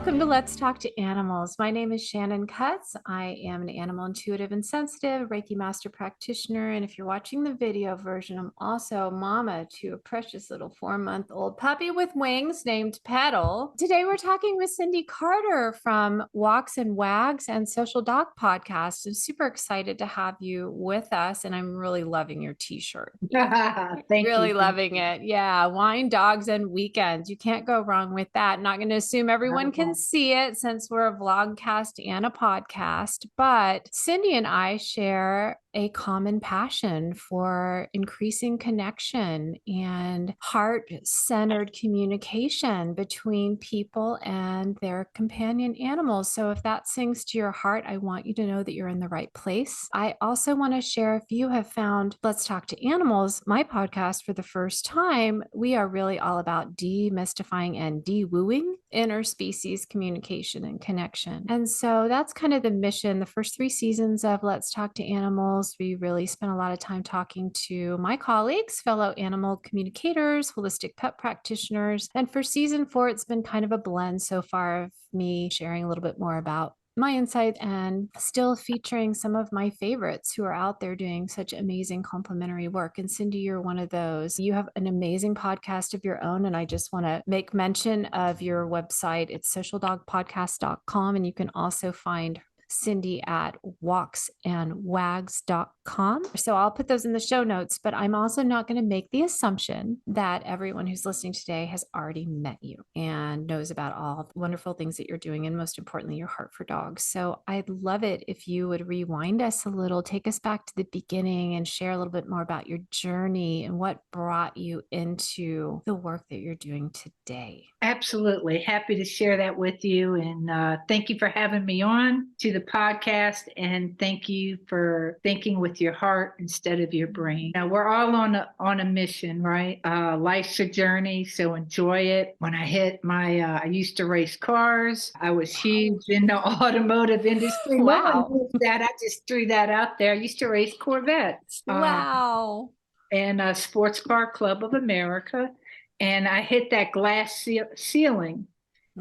Welcome to Let's Talk to Animals. My name is Shannon Cutts. I am an animal intuitive and sensitive Reiki master practitioner. And if you're watching the video version, I'm also mama to a precious little 4-month-old puppy with wings named Petal. Today, we're talking with Cindie Carter from Walks and Wags and Social Dog Podcast. I'm super excited to have you with us, and I'm really loving your t-shirt. Thank Really you. loving it. Yeah. Wine, dogs, and weekends. You can't go wrong with that. Not going to assume everyone can see it since we're a vlogcast and a podcast, but Cindie and I share a common passion for increasing connection and heart-centered communication between people and their companion animals. So if that sings to your heart, I want you to know that you're in the right place. I also want to share, if you have found Let's Talk to Animals, my podcast, for the first time, we are really all about demystifying and de-wooing interspecies communication and connection. And so that's kind of the mission. The first 3 seasons of Let's Talk to Animals, we really spent a lot of time talking to my colleagues, fellow animal communicators, holistic pet practitioners. And for season 4, it's been kind of a blend so far of me sharing a little bit more about my insight and still featuring some of my favorites who are out there doing such amazing complementary work. And Cindie, you're one of those. You have an amazing podcast of your own. And I just want to make mention of your website. It's socialdogpodcast.com. And you can also find Cindie at walksandwags.com. So I'll put those in the show notes, but I'm also not going to make the assumption that everyone who's listening today has already met you and knows about all the wonderful things that you're doing, and most importantly, your heart for dogs. So I'd love it if you would rewind us a little, take us back to the beginning and share a little bit more about your journey and what brought you into the work that you're doing today. Absolutely. Happy to share that with you. And thank you for having me on to the podcast. And thank you for thinking with your heart instead of your brain. Now, we're all on a mission, right? Life's a journey, so enjoy it. When I hit I used to race cars. I was huge in the automotive industry. No one knows that. I just threw that out there. I used to race Corvettes. Wow. And Sports Car Club of America. And I hit that glass ceiling.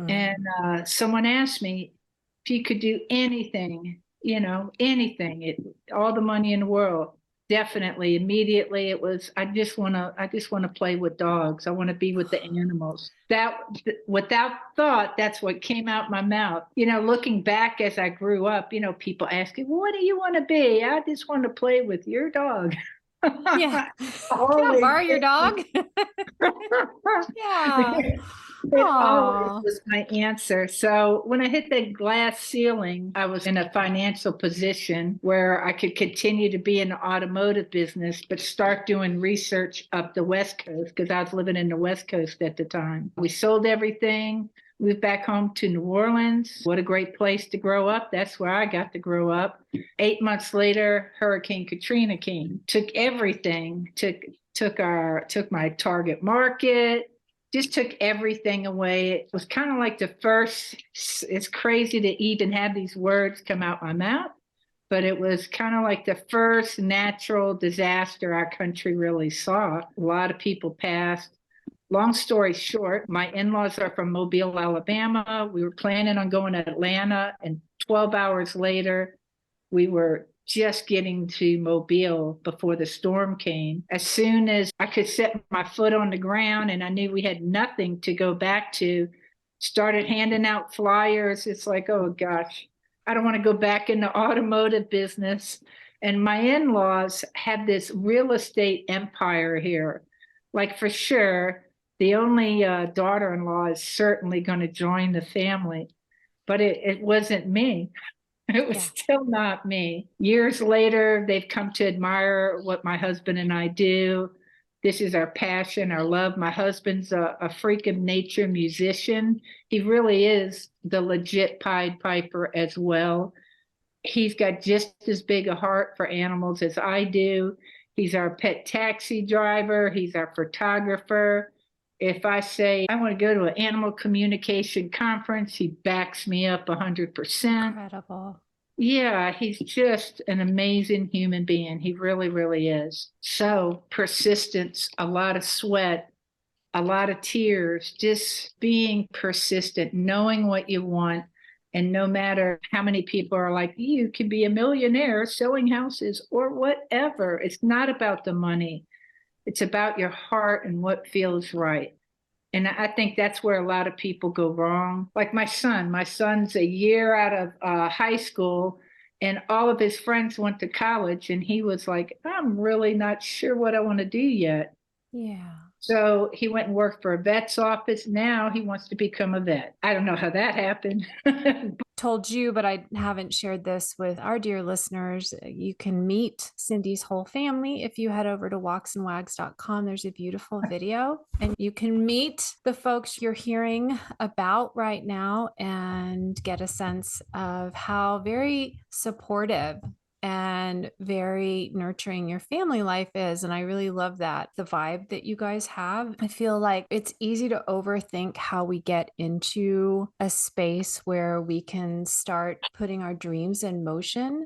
And someone asked me if you could do anything, anything, all the money in the world. Definitely, immediately it was, I just want to play with dogs. I want to be with the animals. That, without thought, that's what came out my mouth. Looking back as I grew up, people asking, well, what do you want to be? I just want to play with your dog. Yeah. Can I borrow your dog? Yeah. It always was my answer. So when I hit the glass ceiling, I was in a financial position where I could continue to be in the automotive business, but start doing research up the West Coast, because I was living in the West Coast at the time. We sold everything, moved back home to New Orleans. What a great place to grow up. That's where I got to grow up. 8 months later, Hurricane Katrina came, took everything, took my target market, just took everything away. It was kind of like the first, it's crazy to even have these words come out my mouth, but it was kind of like the first natural disaster our country really saw. A lot of people passed. Long story short, my in-laws are from Mobile, Alabama. We were planning on going to Atlanta, and 12 hours later, we were just getting to Mobile before the storm came. As soon as I could set my foot on the ground and I knew we had nothing to go back to, started handing out flyers. It's like, oh gosh, I don't want to go back in the automotive business. And my in-laws had this real estate empire here. Like, for sure, the only daughter-in-law is certainly going to join the family, but it wasn't me. It was still not me. Years later, they've come to admire what my husband and I do. This is our passion, our love. My husband's a freak of nature musician. He really is the legit Pied Piper as well. He's got just as big a heart for animals as I do. He's our pet taxi driver. He's our photographer. If I say I want to go to an animal communication conference, he backs me up 100%. Incredible. Yeah, he's just an amazing human being. He really, really is. So persistence, a lot of sweat, a lot of tears, just being persistent, knowing what you want. And no matter how many people are like, you can be a millionaire selling houses or whatever, it's not about the money. It's about your heart and what feels right. And I think that's where a lot of people go wrong. Like my son's a year out of high school, and all of his friends went to college. And he was like, I'm really not sure what I want to do yet. Yeah. So he went and worked for a vet's office. Now he wants to become a vet. I don't know how that happened. Told you, but I haven't shared this with our dear listeners. You can meet Cindie's whole family if you head over to walksandwags.com. There's a beautiful video, and you can meet the folks you're hearing about right now and get a sense of how very supportive and very nurturing your family life is. And I really love that, the vibe that you guys have. I feel like it's easy to overthink how we get into a space where we can start putting our dreams in motion.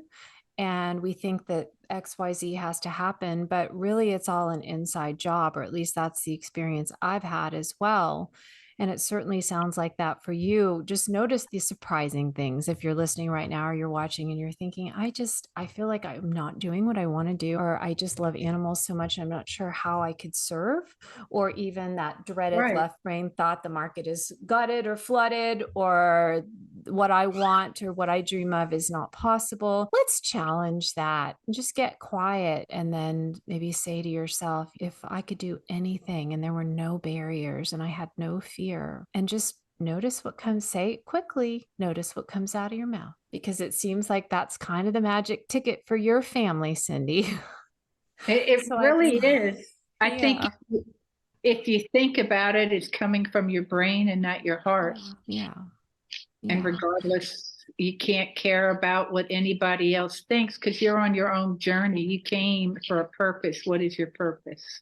And we think that XYZ has to happen, but really it's all an inside job, or at least that's the experience I've had as well. And it certainly sounds like that for you. Just notice the surprising things. If you're listening right now or you're watching and you're thinking, I feel like I'm not doing what I want to do, or I just love animals so much, I'm not sure how I could serve, or even that dreaded Right. left brain thought the market is gutted or flooded, or what I want or what I dream of is not possible. Let's challenge that and just get quiet, and then maybe say to yourself, if I could do anything and there were no barriers and I had no fear, and just notice what comes, say it quickly, notice what comes out of your mouth, because it seems like that's kind of the magic ticket for your family, Cindie. It So really is. I think yeah, if you think about it, it's coming from your brain and not your heart. yeah, And yeah. regardless, you can't care about what anybody else thinks because you're on your own journey. You came for a purpose. What is your purpose?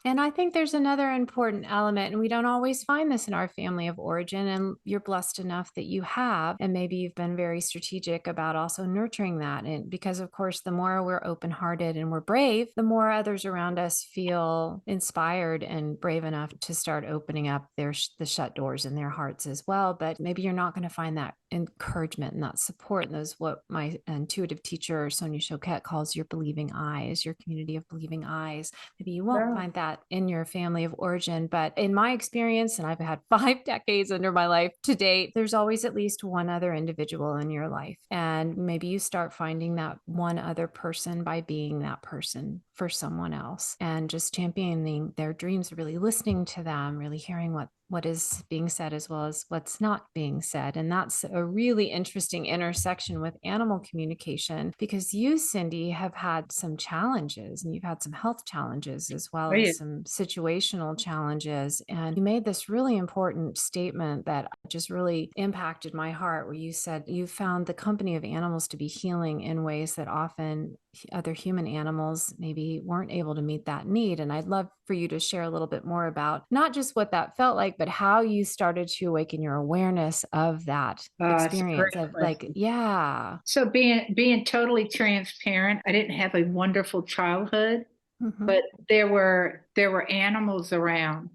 And I think there's another important element, and we don't always find this in our family of origin. And you're blessed enough that you have, and maybe you've been very strategic about also nurturing that. And because, of course, the more we're open hearted and we're brave, the more others around us feel inspired and brave enough to start opening up the shut doors in their hearts as well. But maybe you're not going to find that encouragement and that support. And those, what my intuitive teacher, Sonia Choquette, calls your believing eyes, your community of believing eyes. Maybe you won't Yeah. find that in your family of origin, but in my experience, and I've had 5 decades under my life to date, there's always at least one other individual in your life. And maybe you start finding that one other person by being that person for someone else and just championing their dreams, really listening to them, really hearing what is being said as well as what's not being said. And that's a really interesting intersection with animal communication, because you, Cindie, have had some challenges, and you've had some health challenges as well Oh, yeah. as some situational challenges. And you made this really important statement that just really impacted my heart, where you said you found the company of animals to be healing in ways that often other human animals maybe weren't able to meet that need. And I'd love for you to share a little bit more about not just what that felt like, but how you started to awaken your awareness of that It's a experience great of, like, question. yeah. So being totally transparent, I didn't have a wonderful childhood, Mm-hmm. but there were animals around,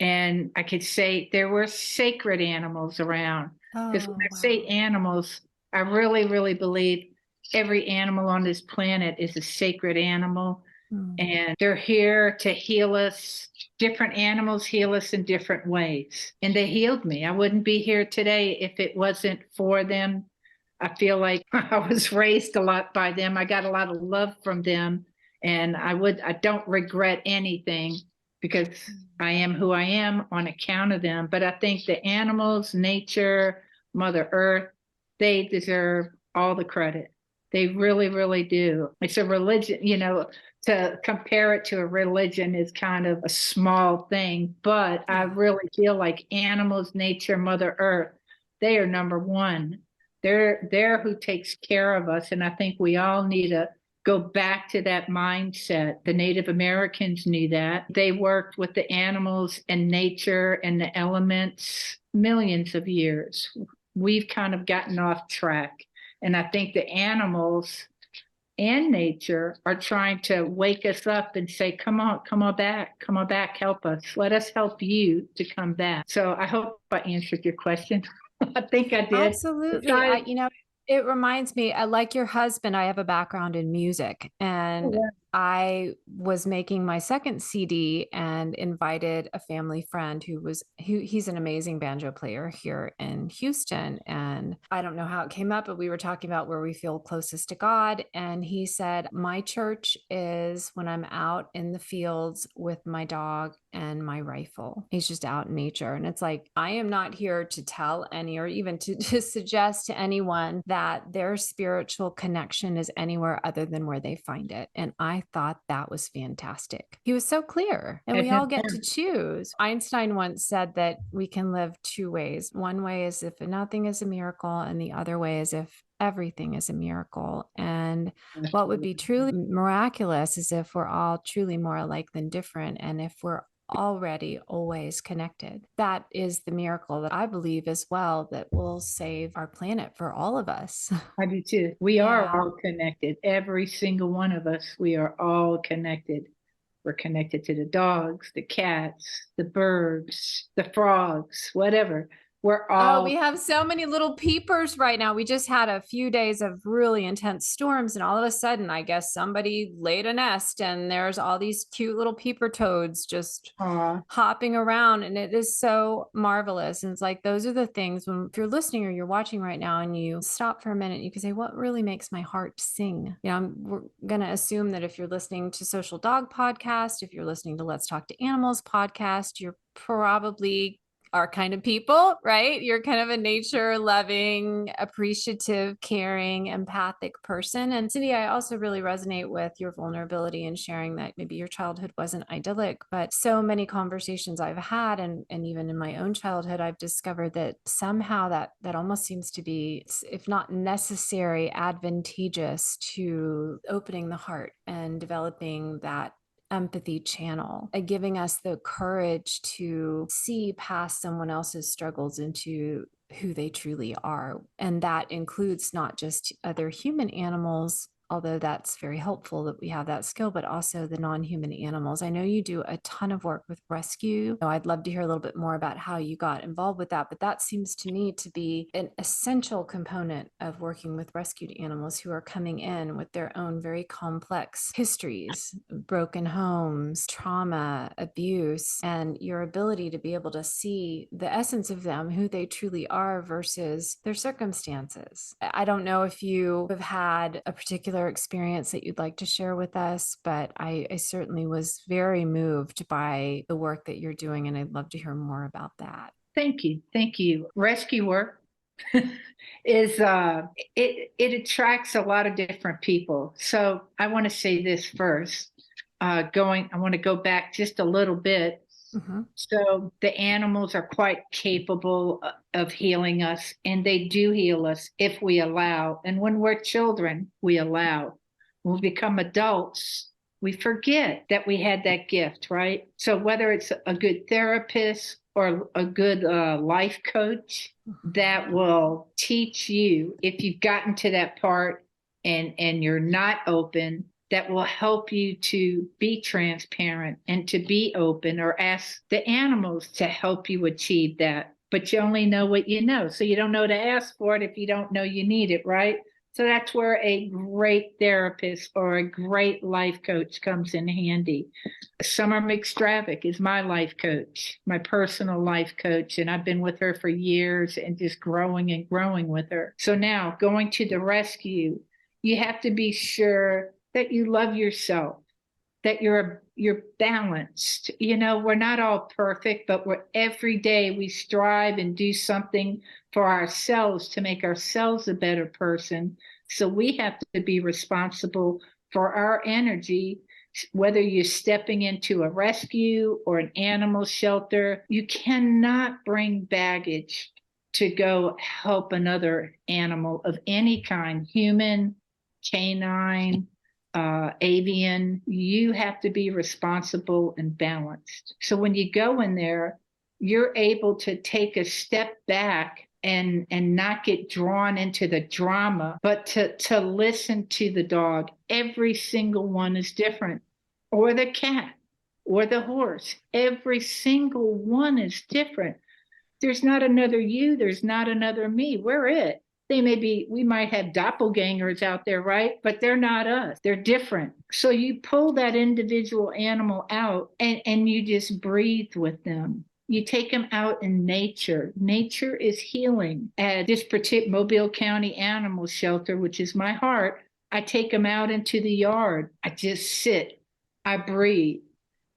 and I could say there were sacred animals around. Because when Oh, I say wow. animals, I really, really believe every animal on this planet is a sacred animal, Mm. and they're here to heal us. Different animals heal us in different ways, and they healed me. I wouldn't be here today if it wasn't for them. I feel like I was raised a lot by them. I got a lot of love from them, and I don't regret anything because I am who I am on account of them. But I think the animals, nature, Mother Earth, they deserve all the credit. They really, really do. It's a religion, to compare it to a religion is kind of a small thing, but I Yeah. really feel like animals, nature, Mother Earth, they are number one. They're who takes care of us. And I think we all need to go back to that mindset. The Native Americans knew that. They worked with the animals and nature and the elements millions of years. We've kind of gotten off track. And I think the animals and nature are trying to wake us up and say, come on back, help us. Let us help you to come back. So I hope I answered your question. I think I did. Absolutely. It reminds me, like your husband, I have a background in music, and I was making my second CD and invited a family friend he's an amazing banjo player here in Houston. And I don't know how it came up, but we were talking about where we feel closest to God. And he said, my church is when I'm out in the fields with my dog and my rifle. He's just out in nature. And it's like, I am not here to tell any, or even to suggest to anyone that their spiritual connection is anywhere other than where they find it. And I thought that was fantastic. He was so clear, and we all get to choose. Einstein once said that we can live two ways. One way is if nothing is a miracle, and the other way is if everything is a miracle. And what would be truly miraculous is if we're all truly more alike than different, and if we're already always connected. That is the miracle that I believe as well that will save our planet for all of us. I do too. We are all connected. Every single one of us, we are all connected. We're connected to the dogs, the cats, the birds, the frogs, whatever. We're all. Oh, we have so many little peepers right now. We just had a few days of really intense storms, and all of a sudden, I guess somebody laid a nest, and there's all these cute little peeper toads just hopping around, and it is so marvelous. And it's like, those are the things when, if you're listening or you're watching right now and you stop for a minute, you can say, what really makes my heart sing? We're going to assume that if you're listening to Social Dog Podcast, if you're listening to Let's Talk to Animals podcast, you're probably our kind of people, right? You're kind of a nature loving, appreciative, caring, empathic person. And Cindie, I also really resonate with your vulnerability in sharing that maybe your childhood wasn't idyllic, but so many conversations I've had, and even in my own childhood, I've discovered that somehow that almost seems to be, if not necessary, advantageous to opening the heart and developing that empathy channel, giving us the courage to see past someone else's struggles into who they truly are. And that includes not just other human animals, although that's very helpful that we have that skill, but also the non-human animals. I know you do a ton of work with rescue. I'd love to hear a little bit more about how you got involved with that, but that seems to me to be an essential component of working with rescued animals who are coming in with their own very complex histories, broken homes, trauma, abuse, and your ability to be able to see the essence of them, who they truly are versus their circumstances. I don't know if you have had a particular experience that you'd like to share with us, but I certainly was very moved by the work that you're doing, and I'd love to hear more about that. Thank you. Rescue work is it attracts a lot of different people. So I want to say this first. I want to go back just a little bit. Mm-hmm. So the animals are quite capable of healing us, and they do heal us if we allow. And when we're children, we allow. When we become adults, we forget that we had that gift, right? So whether it's a good therapist or a good life coach that will teach you, if you've gotten to that part and you're not open, that will help you to be transparent and to be open, or ask the animals to help you achieve that. But you only know what you know. So you don't know to ask for it if you don't know you need it, right? So that's where a great therapist or a great life coach comes in handy. Summer McStravick is my life coach, my personal life coach, and I've been with her for years and just growing and growing with her. So now going to the rescue, you have to be sure that you love yourself, that you're balanced. We're not all perfect, but every day we strive and do something for ourselves to make ourselves a better person. So we have to be responsible for our energy, whether you're stepping into a rescue or an animal shelter. You cannot bring baggage to go help another animal of any kind, human, canine, avian. You have to be responsible and balanced. So when you go in there, you're able to take a step back and not get drawn into the drama, but to listen to the dog. Every single one is different, or the cat, or the horse. Every single one is different. There's not another you, there's not another me. We're it. We might have doppelgangers out there, right? But they're not us. They're different. So you pull that individual animal out and you just breathe with them. You take them out in nature. Nature is healing. At this particular Mobile County Animal Shelter, which is my heart, I take them out into the yard. I just sit. I breathe.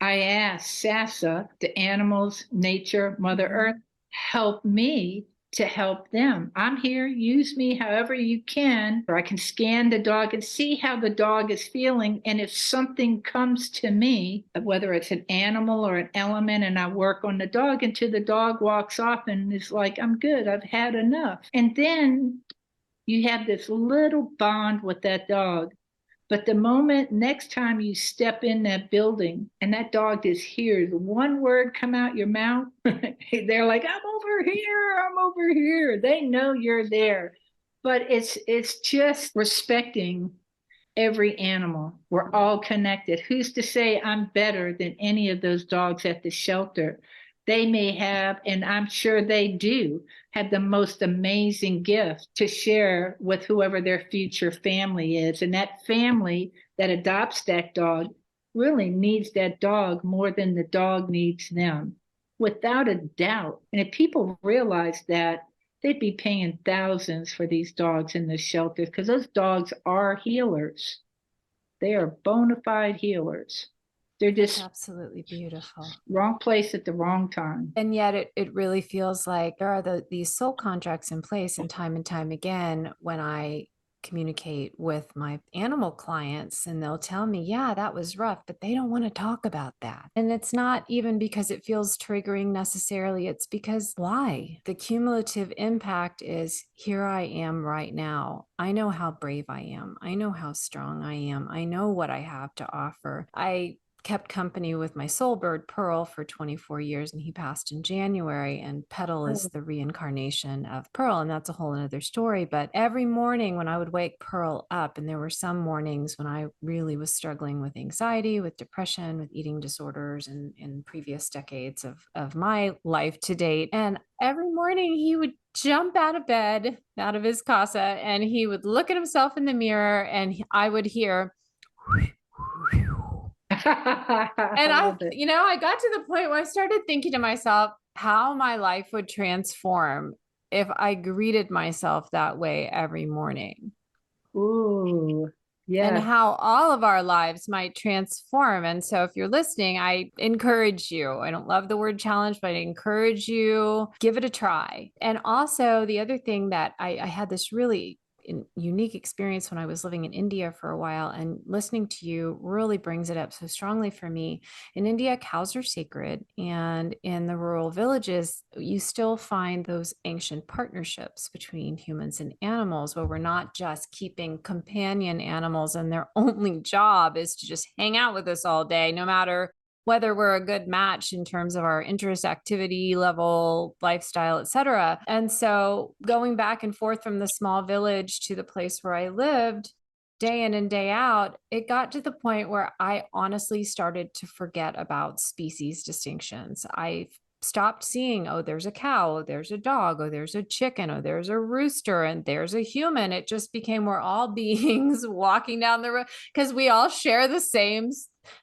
I ask Sasa, the animals, nature, Mother Earth, help me to help them. I'm here. Use me however you can, or I can scan the dog and see how the dog is feeling. And if something comes to me, whether it's an animal or an element, and I work on the dog until the dog walks off and is like, I'm good, I've had enough. And then you have this little bond with that dog. But the moment next time you step in that building and that dog just hears one word come out your mouth, they're like, I'm over here, I'm over here. They know you're there. But it's just respecting every animal. We're all connected. Who's to say I'm better than any of those dogs at the shelter? They may have, and I'm sure they do, have the most amazing gift to share with whoever their future family is. And that family that adopts that dog really needs that dog more than the dog needs them, without a doubt. And if people realize that, they'd be paying thousands for these dogs in the shelters, because those dogs are healers. They are bona fide healers. They're just absolutely beautiful. Wrong place at the wrong time. And yet it really feels like there are these soul contracts in place, and time again, when I communicate with my animal clients and they'll tell me, yeah, that was rough, but they don't want to talk about that. And it's not even because it feels triggering necessarily. It's because why? The cumulative impact is, here I am right now. I know how brave I am. I know how strong I am. I know what I have to offer. I kept company with my soul bird Pearl for 24 years, and he passed in January, and Petal is the reincarnation of Pearl, and that's a whole another story. But every morning when I would wake Pearl up, and there were some mornings when I really was struggling with anxiety, with depression, with eating disorders in previous decades of my life to date, and every morning he would jump out of bed, out of his casa, and he would look at himself in the mirror, and I would hear and I got to the point where I started thinking to myself how my life would transform if I greeted myself that way every morning. Ooh, yeah. And how all of our lives might transform. And so if you're listening, I encourage you. I don't love the word challenge, but I encourage you, give it a try. And also the other thing that I had this really unique experience when I was living in India for a while, and listening to you really brings it up so strongly for me. In India, cows are sacred, and in the rural villages, you still find those ancient partnerships between humans and animals, where we're not just keeping companion animals and their only job is to just hang out with us all day, no matter whether we're a good match in terms of our interest, activity level, lifestyle, etc. And so going back and forth from the small village to the place where I lived, day in and day out, it got to the point where I honestly started to forget about species distinctions. I stopped seeing, oh, there's a cow, oh, there's a dog, oh, there's a chicken, oh, there's a rooster, and there's a human. It just became we're all beings walking down the road because we all share the same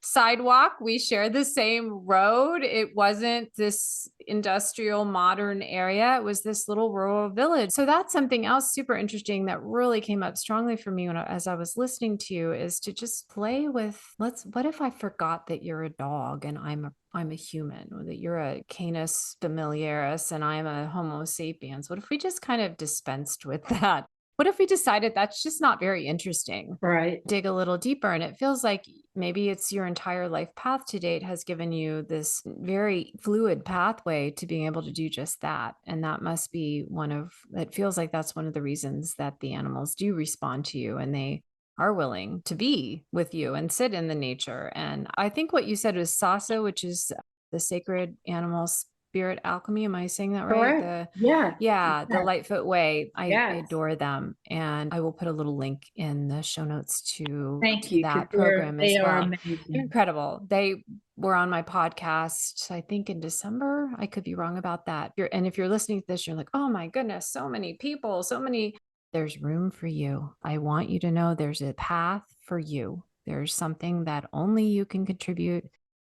sidewalk, we share the same road. It wasn't this industrial modern area, it was this little rural village. So that's something else super interesting that really came up strongly for me as I was listening to you, is to just play with, what if I forgot that you're a dog and I'm a human, or that you're a Canis familiaris and I'm a Homo sapiens? What if we just kind of dispensed with that? What if we decided that's just not very interesting? Right. Dig a little deeper. And it feels like maybe it's your entire life path to date has given you this very fluid pathway to being able to do just that. And that must be it feels like that's one of the reasons that the animals do respond to you, and they are willing to be with you and sit in the nature. And I think what you said was Sasa, which is the sacred animals Spirit Alchemy. Am I saying that right? Correct. Yeah. The Lightfoot Way. I Yes. adore them. And I will put a little link in the show notes Thank to you, that because program as they are well. They're amazing. incredible. They were on my podcast, I think in December. I could be wrong about that. And if you're listening to this, you're like, oh my goodness, so many people, so many. There's room for you. I want you to know there's a path for you. There's something that only you can contribute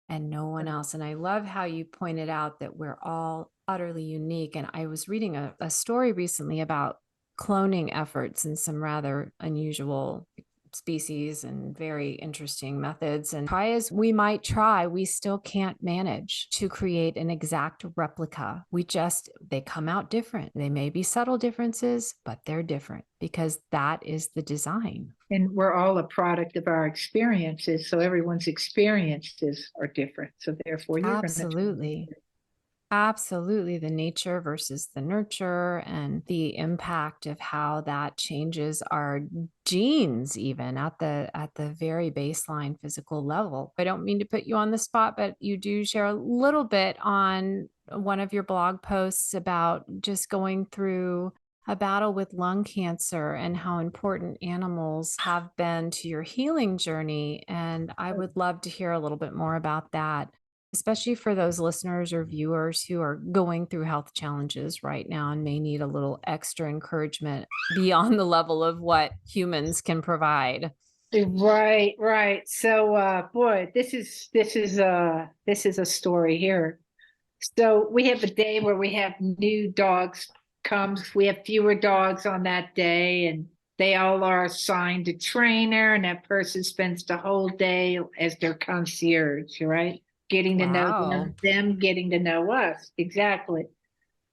and no one else. And I love how you pointed out that we're all utterly unique. And I was reading a story recently about cloning efforts and some rather unusual species and very interesting methods. And try as we might try, we still can't manage to create an exact replica. They come out different. They may be subtle differences, but they're different because that is the design. And we're all a product of our experiences. So everyone's experiences are different. So therefore, you're going to. Absolutely. Absolutely, the nature versus the nurture and the impact of how that changes our genes even at the very baseline physical level. I don't mean to put you on the spot, but you do share a little bit on one of your blog posts about just going through a battle with lung cancer and how important animals have been to your healing journey. And I would love to hear a little bit more about that, especially for those listeners or viewers who are going through health challenges right now and may need a little extra encouragement beyond the level of what humans can provide. Right, right. So boy, this is a story here. So we have a day where we have new dogs comes. We have fewer dogs on that day, and they all are assigned a trainer, and that person spends the whole day as their concierge, right? Getting to know Wow. them getting to know us. Exactly.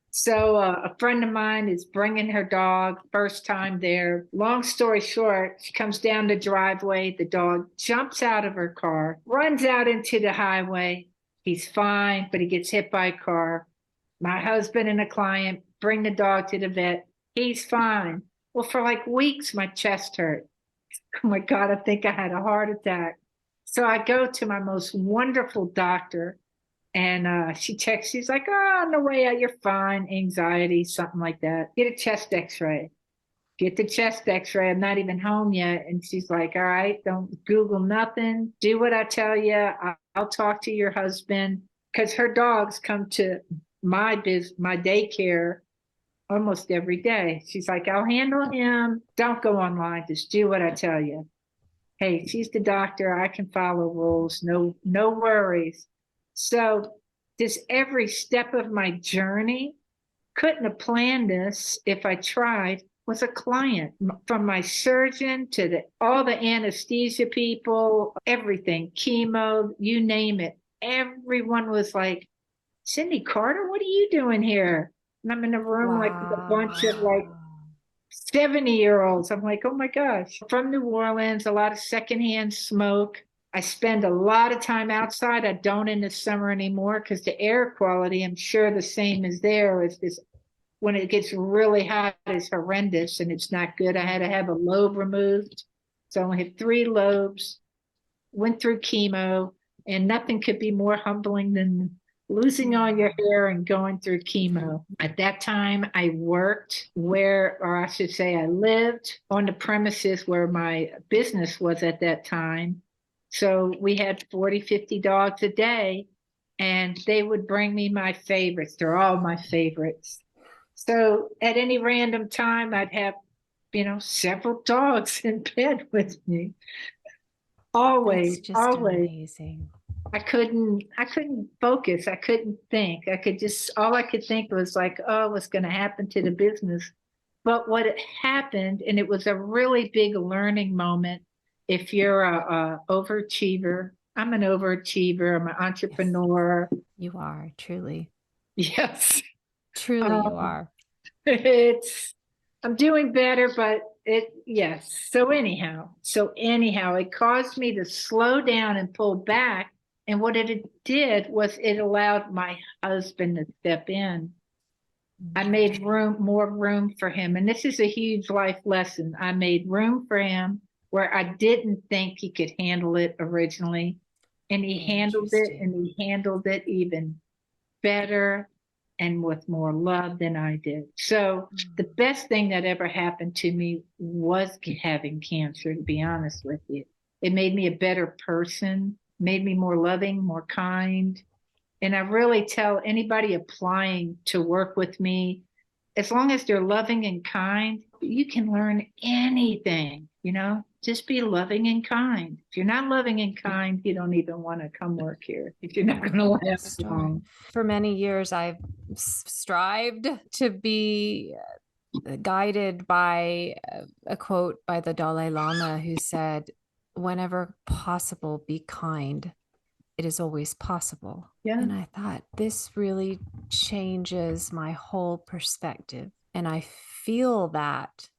So a friend of mine is bringing her dog, first time there. Long story short, she comes down the driveway. The dog jumps out of her car, runs out into the highway. He's fine, but he gets hit by a car. My husband and a client bring the dog to the vet. He's fine. Well, for like weeks, my chest hurt. Oh my God, I think I had a heart attack. So I go to my most wonderful doctor, and she checks. She's like, oh, on the way out, you're fine. Anxiety, something like that. Get a chest x-ray. Get the chest x-ray. I'm not even home yet. And she's like, all right, don't Google nothing. Do what I tell you. I'll talk to your husband. Because her dogs come to my daycare almost every day. She's like, I'll handle him. Don't go online. Just do what I tell you. Hey, she's the doctor. I can follow rules. No worries. So this every step of my journey, couldn't have planned this if I tried, was a client. From my surgeon to all the anesthesia people, everything, chemo, you name it. Everyone was like, Cindie Carter, what are you doing here? And I'm in a room like with a bunch of like 70-year-olds. I'm like, oh my gosh. From New Orleans, a lot of secondhand smoke. I spend a lot of time outside. I don't in the summer anymore because the air quality, I'm sure the same as there, is this when it gets really hot is horrendous and it's not good. I had to have a lobe removed. So I only had 3 lobes, went through chemo, and nothing could be more humbling than losing all your hair and going through chemo. At that time, I worked or I should say, I lived on the premises where my business was at that time. So we had 40, 50 dogs a day, and they would bring me my favorites. They're all my favorites. So at any random time, I'd have, several dogs in bed with me. Always, That's just always. amazing. I couldn't focus. I couldn't think. All I could think was like, oh, what's going to happen to the business? But what happened, and it was a really big learning moment. If you're a overachiever, I'm an overachiever. I'm an entrepreneur. Yes, you are truly. Yes. Truly, you are. I'm doing better, but yes. So anyhow, it caused me to slow down and pull back. And what it did was it allowed my husband to step in. I made more room for him. And this is a huge life lesson. I made room for him where I didn't think he could handle it originally. And he handled it, and he handled it even better and with more love than I did. So the best thing that ever happened to me was having cancer, to be honest with you. It made me a better person, made me more loving, more kind. And I really tell anybody applying to work with me, as long as they're loving and kind, you can learn anything, just be loving and kind. If you're not loving and kind, you don't even want to come work here if you're not going to last long. For many years, I've strived to be guided by a quote by the Dalai Lama, who said, "Whenever possible, be kind. It is always possible." Yeah. And I thought, this really changes my whole perspective. And I feel that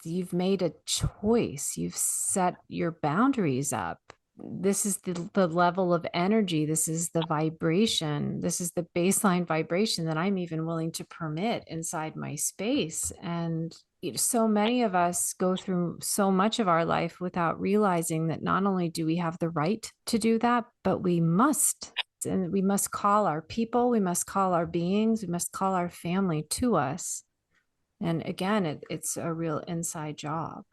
you've made a choice. You've set your boundaries up. This is the level of energy. This is the vibration. This is the baseline vibration that I'm even willing to permit inside my space. And so many of us go through so much of our life without realizing that not only do we have the right to do that, but we must. And we must call our people, we must call our beings, we must call our family to us. And again, it's a real inside job.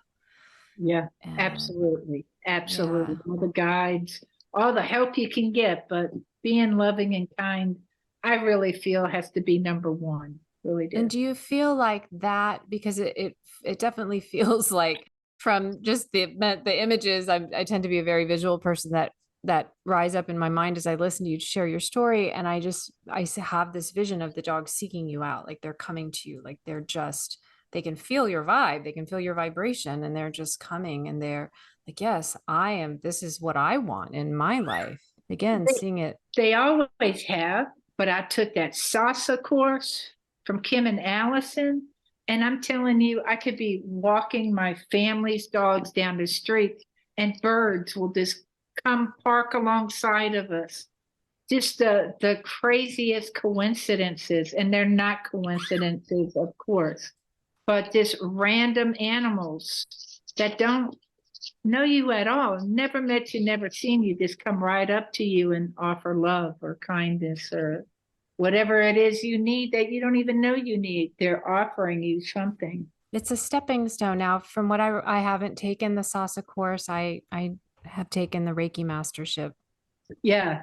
Yeah, absolutely. Absolutely. Yeah. All the guides, all the help you can get, but being loving and kind, I really feel has to be number one. Really do. And do you feel like that, because it definitely feels like, from just the images, I tend to be a very visual person, that rise up in my mind as I listen to you share your story. And I have this vision of the dog seeking you out, like they're coming to you, like they can feel your vibe, they can feel your vibration, and they're just coming, and they're like, yes, this is what I want in my life. Again, seeing it. They always have, but I took that salsa course from Kim and Allison. And I'm telling you, I could be walking my family's dogs down the street and birds will just come park alongside of us. Just the craziest coincidences. And they're not coincidences, of course, but just random animals that don't know you at all, never met you, never seen you, just come right up to you and offer love or kindness or whatever it is you need that you don't even know you need. They're offering you something. It's a stepping stone. Now, from what I haven't taken the salsa course, I have taken the Reiki mastership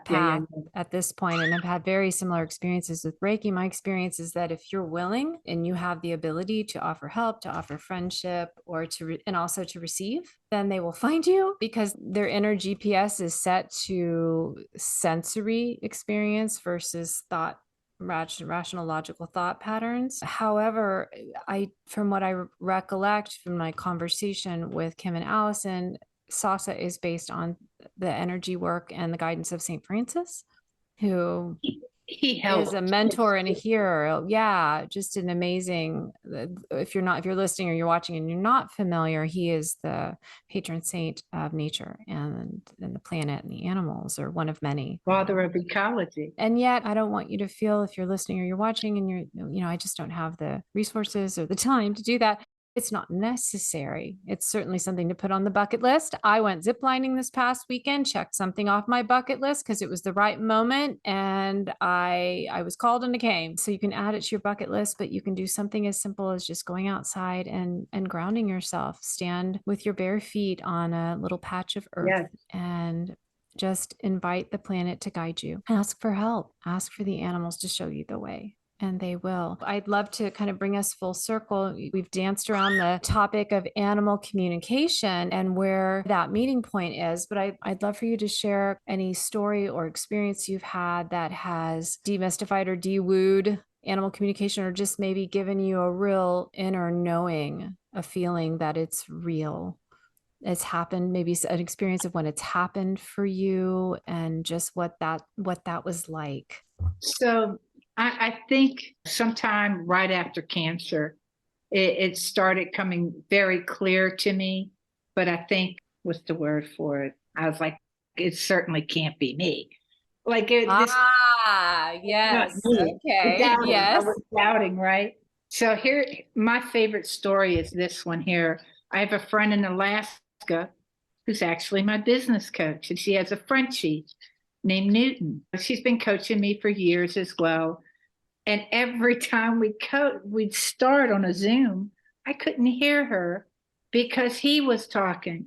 path at this point, and I've had very similar experiences with Reiki. My experience is that if you're willing and you have the ability to offer help, to offer friendship, or and also to receive, then they will find you, because their inner GPS is set to sensory experience versus thought, rational logical thought patterns. However, from what I recollect from my conversation with Kim and Allison, salsa is based on the energy work and the guidance of St. Francis, who he is a mentor and a hero. Yeah, just an amazing. If you're listening or you're watching and you're not familiar, he is the patron saint of nature and the planet and the animals, or one of many. Father of ecology. And yet, I don't want you to feel, if you're listening or you're watching and I just don't have the resources or the time to do that. It's not necessary. It's certainly something to put on the bucket list. I went ziplining this past weekend, checked something off my bucket list because it was the right moment, and I was called and I came. So you can add it to your bucket list, but you can do something as simple as just going outside and grounding yourself. Stand with your bare feet on a little patch of earth and just invite the planet to guide you. Ask for help. Ask for the animals to show you the way. And they will. I'd love to kind of bring us full circle. We've danced around the topic of animal communication and where that meeting point is, but I'd love for you to share any story or experience you've had that has demystified or de-wooed animal communication, or just maybe given you a real inner knowing, a feeling that it's real. It's happened, maybe an experience of when it's happened for you, and just what that was like. So I think sometime right after cancer, it started coming very clear to me. But I think, what's the word for it? I was like, it certainly can't be me. Like yes. Okay. Doubting. Yes. I was doubting, right? So here, my favorite story is this one here. I have a friend in Alaska who's actually my business coach, and she has a Frenchie named Newton. She's been coaching me for years as well. And every time we'd start on a Zoom, I couldn't hear her because he was talking.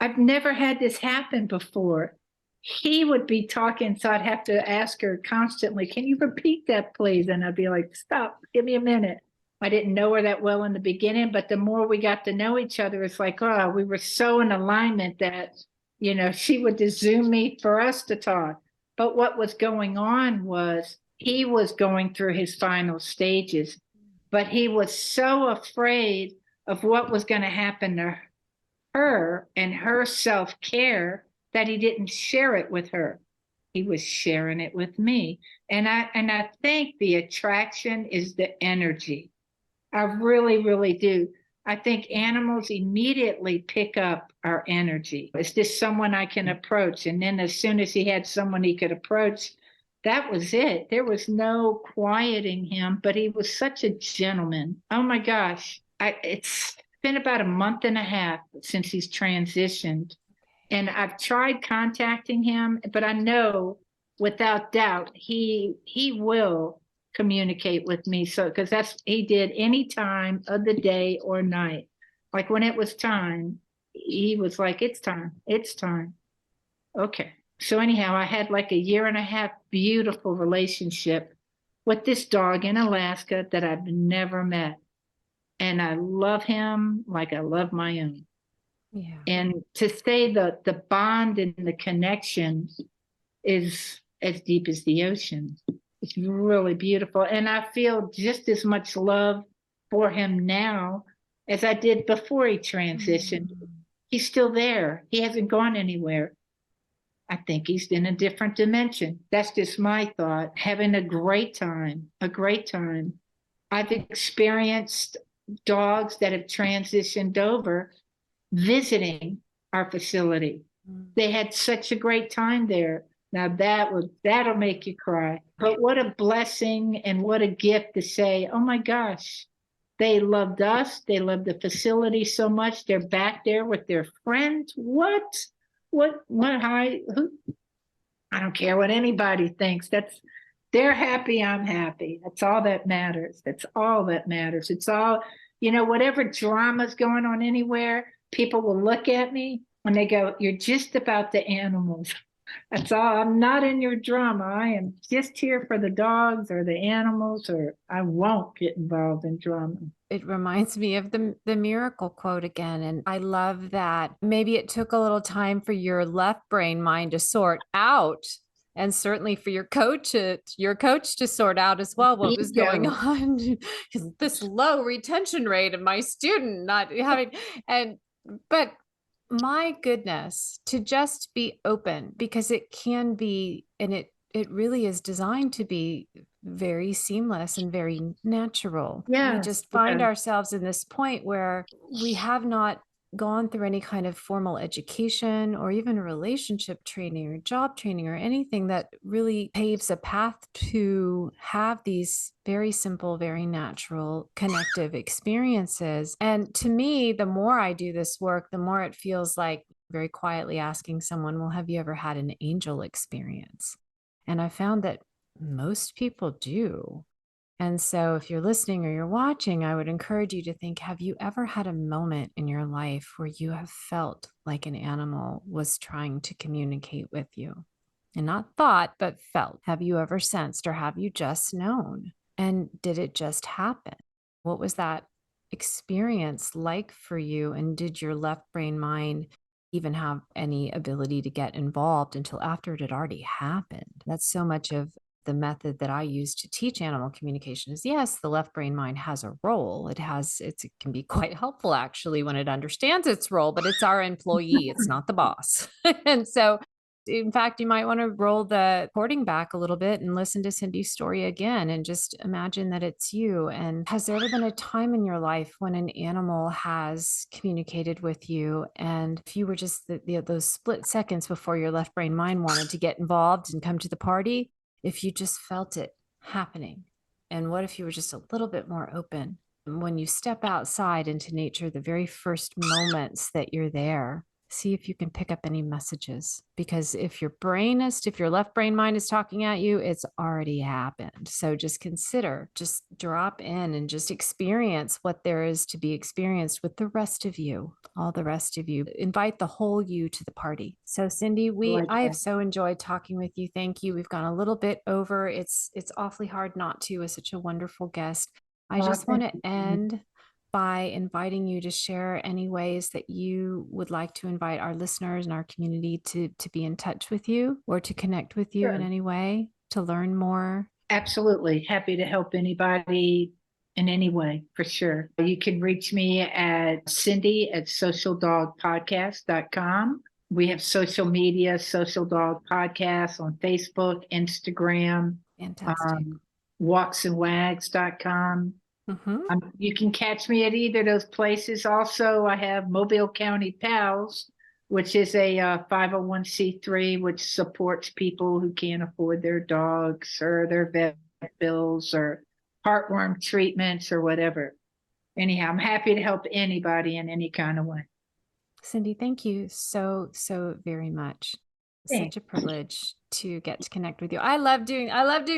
I've never had this happen before. He would be talking, so I'd have to ask her constantly, can you repeat that, please? And I'd be like, stop, give me a minute. I didn't know her that well in the beginning, but the more we got to know each other, it's like, oh, we were so in alignment that, she would just Zoom me for us to talk. But what was going on was he was going through his final stages, but he was so afraid of what was going to happen to her and her self-care that he didn't share it with her. He was sharing it with me. And I think the attraction is the energy. I really, really do. I think animals immediately pick up our energy. Is this someone I can approach? And then as soon as he had someone he could approach, that was it. There was no quieting him, but he was such a gentleman. Oh my gosh. It's been about a month and a half since he's transitioned. And I've tried contacting him, but I know without doubt he will communicate with me. So because he did any time of the day or night. Like when it was time, he was like, it's time, it's time. Okay. So anyhow, I had like a year and a half beautiful relationship with this dog in Alaska that I've never met. And I love him like I love my own. Yeah. And to say the bond and the connection is as deep as the ocean. It's really beautiful. And I feel just as much love for him now as I did before he transitioned. Mm-hmm. He's still there. He hasn't gone anywhere. I think he's in a different dimension. That's just my thought. Having a great time, a great time. I've experienced dogs that have transitioned over visiting our facility. They had such a great time there. Now that'll make you cry. But what a blessing and what a gift to say, oh my gosh, they loved us. They loved the facility so much. They're back there with their friends. What, I don't care what anybody thinks. They're happy, I'm happy. That's all that matters. That's all that matters. It's all, whatever drama's going on anywhere, people will look at me and they go, you're just about the animals. That's all. I'm not in your drama. I am just here for the dogs or the animals, or I won't get involved in drama. It reminds me of the miracle quote again. And I love that maybe it took a little time for your left brain mind to sort out, and certainly for your coach to sort out as well what was going on, because this low retention rate of my student not having, but my goodness, to just be open, because it can be, and it really is designed to be very seamless and very natural. Yeah, we just find ourselves in this point where we have not gone through any kind of formal education or even relationship training or job training or anything that really paves a path to have these very simple, very natural, connective experiences. And to me, the more I do this work, the more it feels like very quietly asking someone, well, have you ever had an angel experience? And I found that most people do. And so if you're listening or you're watching, I would encourage you to think, have you ever had a moment in your life where you have felt like an animal was trying to communicate with you? And not thought, but felt. Have you ever sensed, or have you just known? And did it just happen? What was that experience like for you? And did your left brain mind even have any ability to get involved until after it had already happened? That's so much of the method that I use to teach animal communication is, yes, the left brain mind has a role. It can be quite helpful actually when it understands its role, but it's our employee. It's not the boss. And so in fact, you might want to roll the recording back a little bit and listen to Cindie's story again and just imagine that it's you. And has there ever been a time in your life when an animal has communicated with you, and if you were just those split seconds before your left brain mind wanted to get involved and come to the party, if you just felt it happening? And what if you were just a little bit more open? When you step outside into nature, the very first moments that you're there, See if you can pick up any messages, because if your left brain mind is talking at you, it's already happened. So just consider, just drop in and just experience what there is to be experienced with the rest of you, all the rest of you. Invite the whole you to the party. So Cindie, I have so enjoyed talking with you. Thank you. We've gone a little bit over. It's awfully hard not to, as such a wonderful guest. I just want to end by inviting you to share any ways that you would like to invite our listeners and our community to be in touch with you or to connect with you in any way, to learn more. Absolutely. Happy to help anybody in any way, for sure. You can reach me at Cindie@socialdogpodcast.com. We have social media, Social Dog Podcast on Facebook, Instagram, Fantastic. walksandwags.com. Mm-hmm. You can catch me at either of those places. Also, I have Mobile County Pals, which is a 501c3, which supports people who can't afford their dogs or their vet bills or heartworm treatments or whatever. Anyhow, I'm happy to help anybody in any kind of way. Cindie, thank you so very much. Such a privilege to get to connect with you. I love doing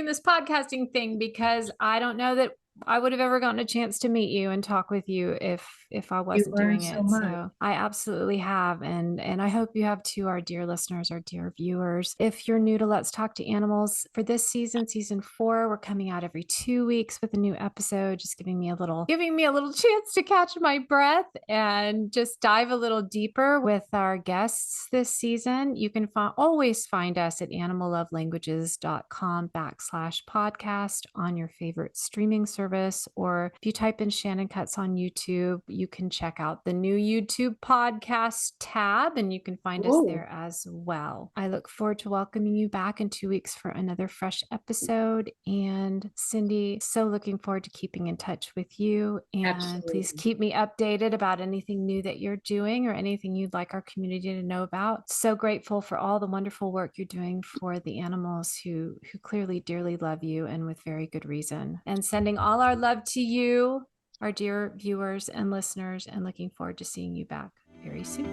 this podcasting thing, because I don't know that I would have ever gotten a chance to meet you and talk with you if I wasn't doing it. So I absolutely have. And I hope you have too, our dear listeners, our dear viewers. If you're new to Let's Talk to Animals, for this season, season 4, we're coming out every 2 weeks with a new episode, just giving me a little chance to catch my breath and just dive a little deeper with our guests this season. You can always find us at animallovelanguages.com/podcast on your favorite streaming service. Or if you type in Shannon Cutts on YouTube, you can check out the new YouTube podcast tab, and you can find us there as well. I look forward to welcoming you back in 2 weeks for another fresh episode. And Cindie, so looking forward to keeping in touch with you. And Absolutely. Please keep me updated about anything new that you're doing or anything you'd like our community to know about. So grateful for all the wonderful work you're doing for the animals who clearly dearly love you, and with very good reason. And sending all our love to you, our dear viewers and listeners, and looking forward to seeing you back very soon.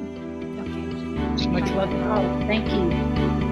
Okay. Much love to all. Thank you.